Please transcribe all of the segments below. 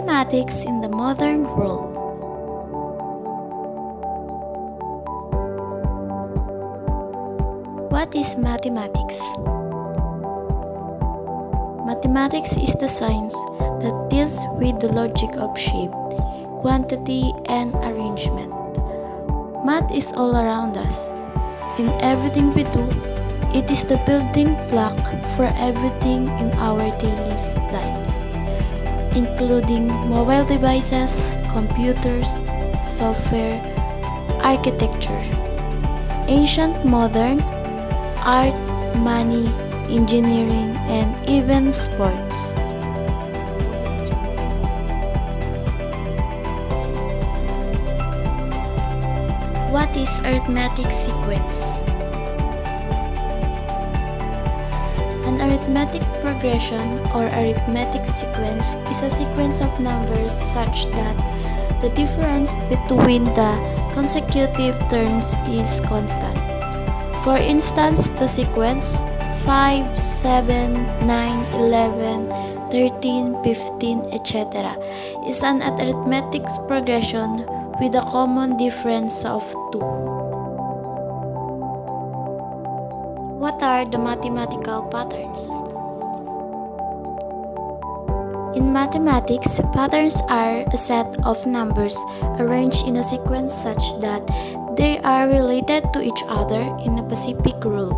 Mathematics in the modern world. What is mathematics? Mathematics is the science that deals with the logic of shape, quantity, and arrangement. Math is all around us. In everything we do, it is the building block for everything in our daily lives, including mobile devices, computers, software, architecture, ancient, modern, art, money, engineering, and even sports. What is arithmetic sequence? An arithmetic progression or arithmetic sequence is a sequence of numbers such that the difference between the consecutive terms is constant. For instance, the sequence 5, 7, 9, 11, 13, 15, etc. is an arithmetic progression with a common difference of 2. What are the mathematical patterns? In mathematics, patterns are a set of numbers arranged in a sequence such that they are related to each other in a specific rule.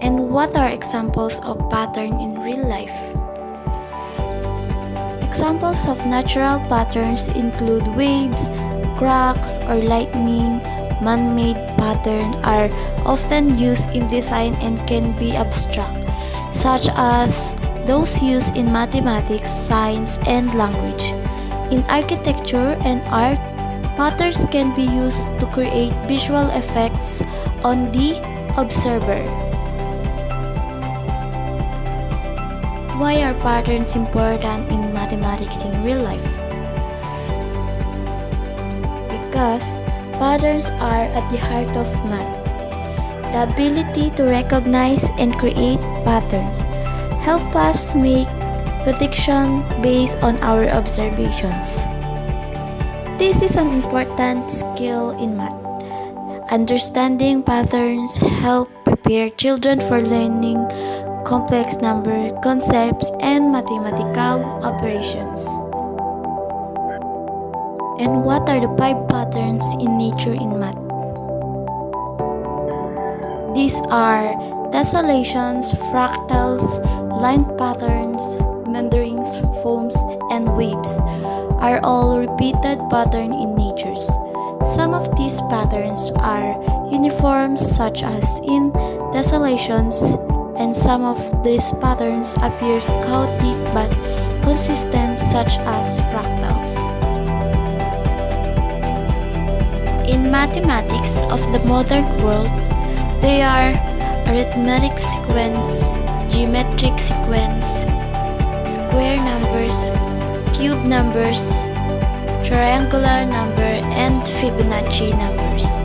And what are examples of pattern in real life? Examples of natural patterns include waves, cracks, or lightning. Man-made patterns are often used in design and can be abstract, such as those used in mathematics, science, and language. In architecture and art, patterns can be used to create visual effects on the observer. Why are patterns important in mathematics in real life? Because patterns are at the heart of math. The ability to recognize and create patterns help us make predictions based on our observations. This is an important skill in math. Understanding patterns help prepare children for learning complex number concepts and mathematical operations. And what are the 5 patterns in nature in math? These are tessellations, fractals, line patterns, meanderings, foams, and waves are all repeated patterns in nature. Some of these patterns are uniform, such as in tessellations, and some of these patterns appear chaotic but consistent, such as fractals. In mathematics of the modern world, there are arithmetic sequence, geometric sequence, square numbers, cube numbers, triangular number, and Fibonacci numbers.